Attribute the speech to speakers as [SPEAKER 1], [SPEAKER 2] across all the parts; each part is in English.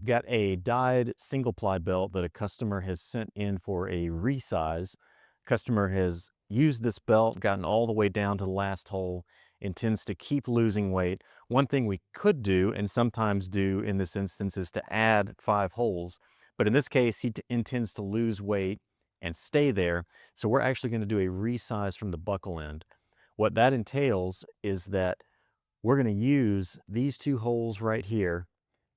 [SPEAKER 1] Got a dyed single ply belt that a customer has sent in for a resize. Customer has used this belt, gotten all the way down to the last hole, intends to keep losing weight. One thing we could do, and sometimes do in this instance, is to add 5 holes. But in this case, he intends to lose weight and stay there. So we're actually going to do a resize from the buckle end. What that entails is that we're going to use these 2 holes right here.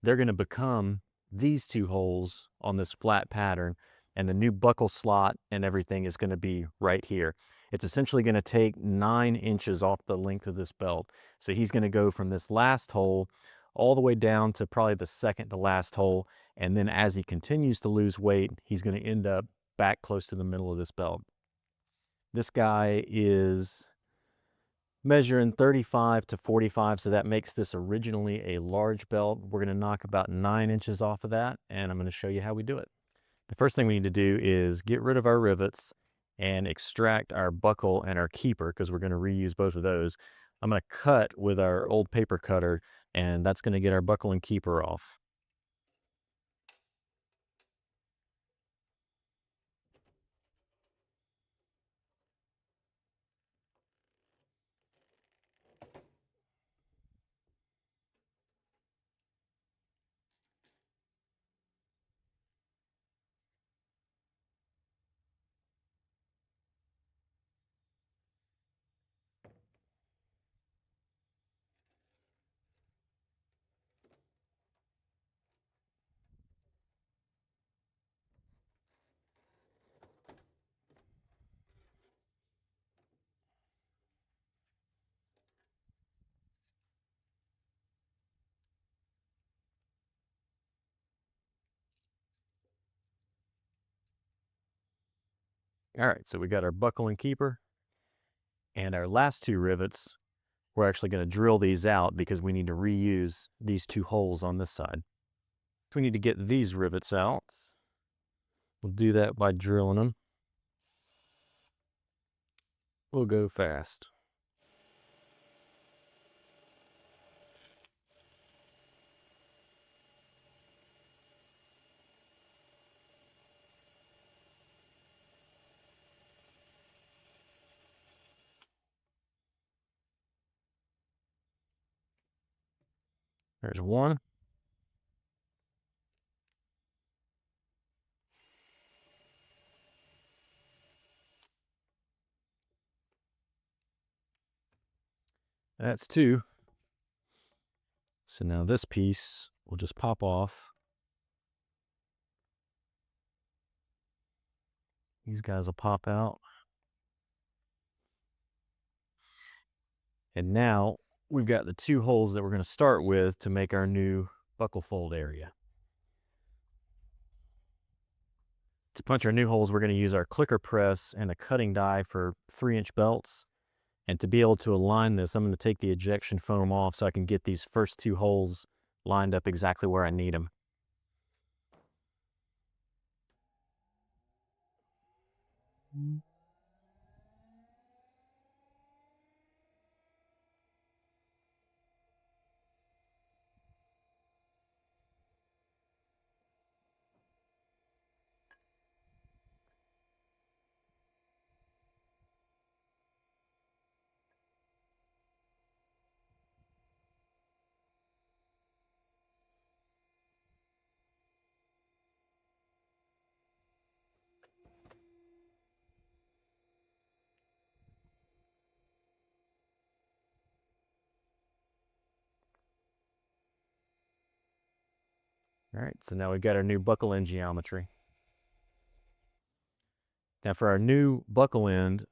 [SPEAKER 1] They're going to become these 2 holes on this flat pattern, and the new buckle slot and everything is going to be right here. It's essentially going to take 9 inches off the length of this belt. So he's going to go from this last hole all the way down to probably the second to last hole. And then as he continues to lose weight, he's going to end up back close to the middle of this belt. This guy is measuring 35 to 45, so that makes this originally a large belt. We're going to knock about 9 inches off of that, and I'm going to show you how we do it. The first thing we need to do is get rid of our rivets and extract our buckle and our keeper, because we're going to reuse both of those. I'm going to cut with our old paper cutter, and that's going to get our buckle and keeper off. All right, so we got our buckle and keeper, and our last 2 rivets, we're actually going to drill these out because we need to reuse these 2 holes on this side. So we need to get these rivets out. We'll do that by drilling them. We'll go fast. There's one. That's 2. So now this piece will just pop off. These guys will pop out. And now we've got the 2 holes that we're going to start with to make our new buckle fold area. To punch our new holes, we're going to use our clicker press and a cutting die for 3-inch belts. And to be able to align this, I'm going to take the ejection foam off so I can get these first 2 holes lined up exactly where I need them. All right, so now we've got our new buckle end geometry. Now for our new buckle end,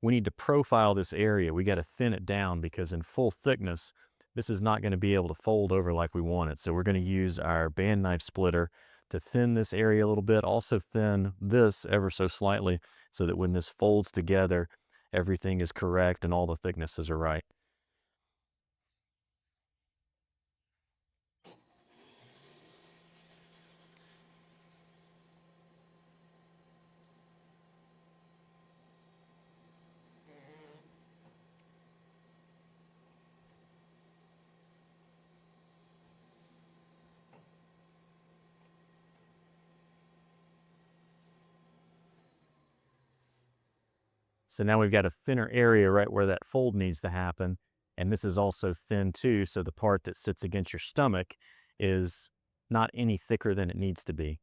[SPEAKER 1] we need to profile this area. We got to thin it down because in full thickness, this is not going to be able to fold over like we want it. So we're going to use our band knife splitter to thin this area a little bit, also thin this ever so slightly so that when this folds together, everything is correct and all the thicknesses are right. So now we've got a thinner area right where that fold needs to happen. And this is also thin too, so the part that sits against your stomach is not any thicker than it needs to be.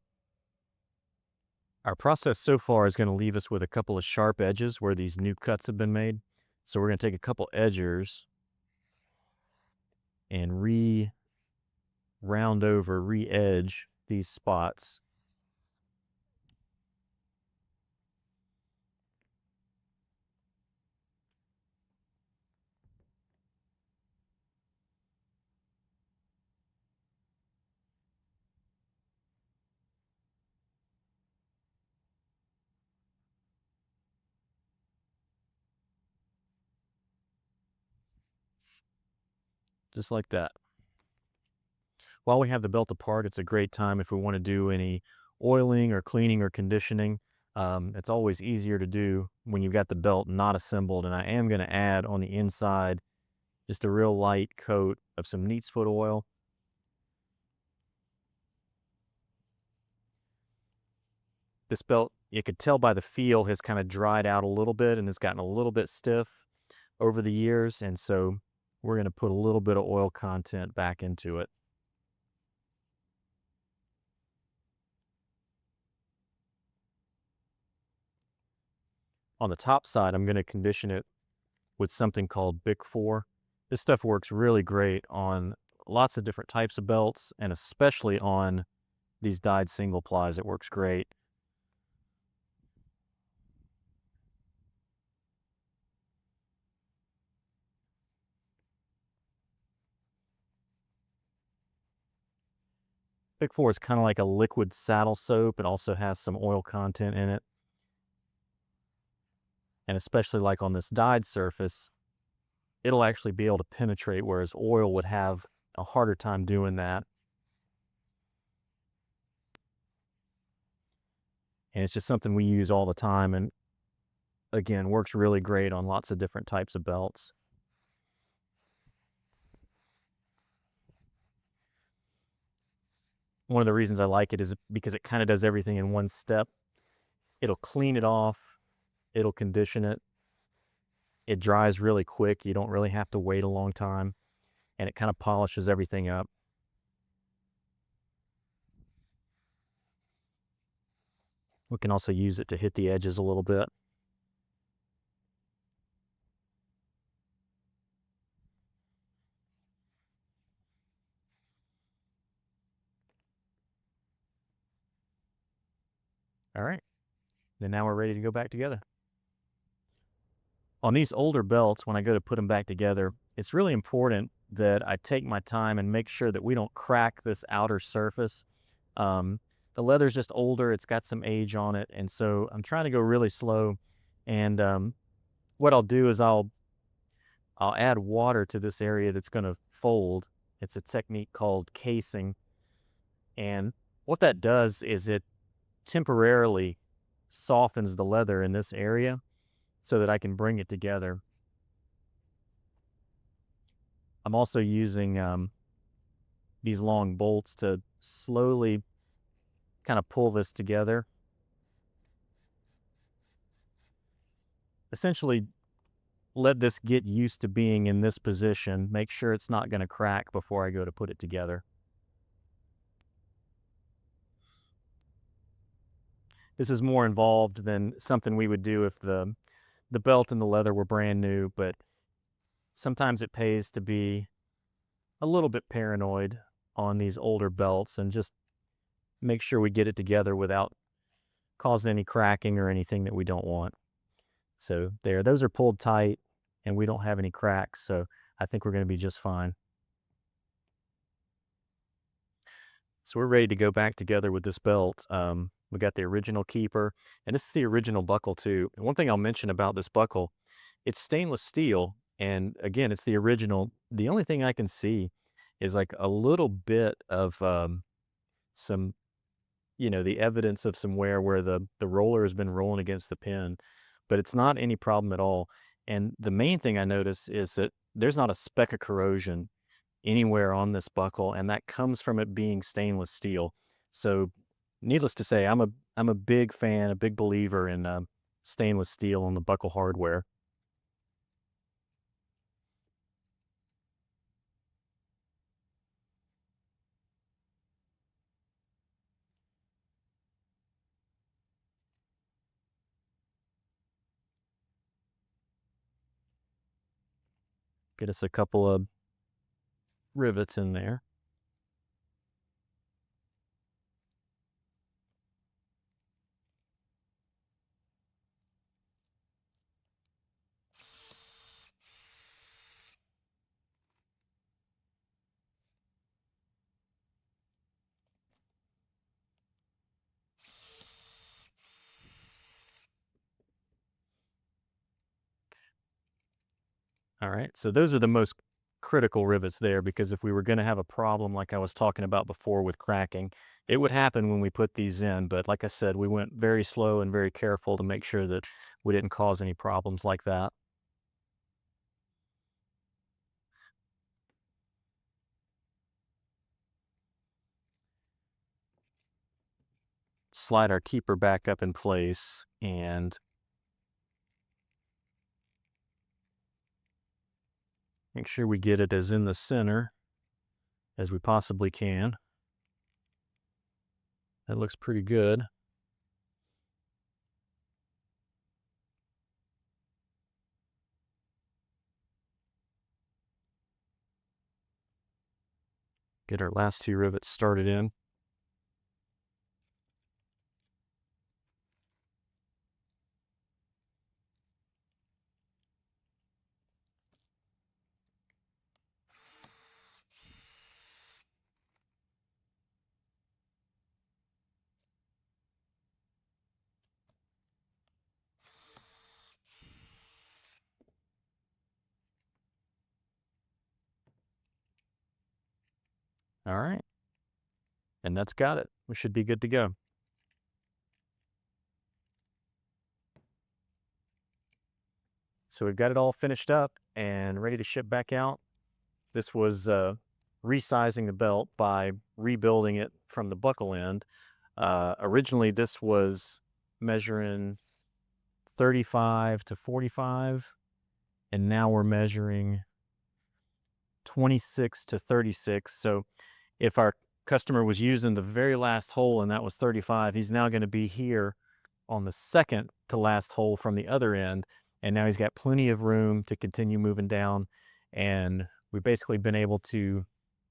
[SPEAKER 1] Our process so far is going to leave us with a couple of sharp edges where these new cuts have been made. So we're going to take a couple edgers and round over, re-edge these spots. Just like that. While we have the belt apart, it's a great time if we want to do any oiling or cleaning or conditioning. It's always easier to do when you've got the belt not assembled. And I am going to add on the inside just a real light coat of some neat's foot oil. This belt, you could tell by the feel, has kind of dried out a little bit and has gotten a little bit stiff over the years. And so we're going to put a little bit of oil content back into it. On the top side, I'm going to condition it with something called Bick 4. This stuff works really great on lots of different types of belts, and especially on these dyed single plies. It works great. Bick 4 is kind of like a liquid saddle soap. It also has some oil content in it. And especially like on this dyed surface, it'll actually be able to penetrate, whereas oil would have a harder time doing that. And it's just something we use all the time, and again, works really great on lots of different types of belts. One of the reasons I like it is because it kind of does everything in one step. It'll clean it off, it'll condition it, it dries really quick, you don't really have to wait a long time, and it kind of polishes everything up. We can also use it to hit the edges a little bit. All right, then now we're ready to go back together. On these older belts, when I go to put them back together, it's really important that I take my time and make sure that we don't crack this outer surface. Um, the leather's just older, it's got some age on it, and so I'm trying to go really slow. And what I'll do is I'll add water to this area that's going to fold. It's a technique called casing, and what that does is it temporarily softens the leather in this area so that I can bring it together. I'm also using these long bolts to slowly kind of pull this together. Essentially, let this get used to being in this position. Make sure it's not going to crack before I go to put it together. This is more involved than something we would do if the belt and the leather were brand new, but sometimes it pays to be a little bit paranoid on these older belts and just make sure we get it together without causing any cracking or anything that we don't want. So there, those are pulled tight and we don't have any cracks, so I think we're going to be just fine. So we're ready to go back together with this belt. We got the original keeper, and this is the original buckle too. And one thing I'll mention about this buckle, it's stainless steel, and again, it's the original. The only thing I can see is like a little bit of some, the evidence of some wear where the roller has been rolling against the pin, but it's not any problem at all. And the main thing I notice is that there's not a speck of corrosion anywhere on this buckle, and that comes from it being stainless steel. So, needless to say, I'm a big fan, a big believer in stainless steel on the buckle hardware. Get us a couple of rivets in there. All right, so those are the most critical rivets there, because if we were going to have a problem like I was talking about before with cracking, it would happen when we put these in. But like I said, we went very slow and very careful to make sure that we didn't cause any problems like that. Slide our keeper back up in place and make sure we get it as in the center as we possibly can. That looks pretty good. Get our last two rivets started in. All right. And that's got it. We should be good to go. So we've got it all finished up and ready to ship back out. This was resizing the belt by rebuilding it from the buckle end. Originally, this was measuring 35 to 45, and now we're measuring 26 to 36. So if our customer was using the very last hole and that was 35, he's now going to be here on the second to last hole from the other end. And now he's got plenty of room to continue moving down. And we've basically been able to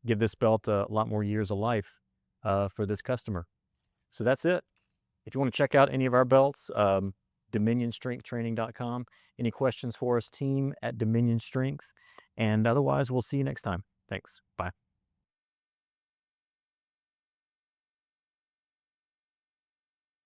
[SPEAKER 1] give this belt a lot more years of life for this customer. So that's it. If you want to check out any of our belts, DominionStrengthTraining.com. Any questions for us, team at Dominion Strength. And otherwise, we'll see you next time. Thanks. Bye.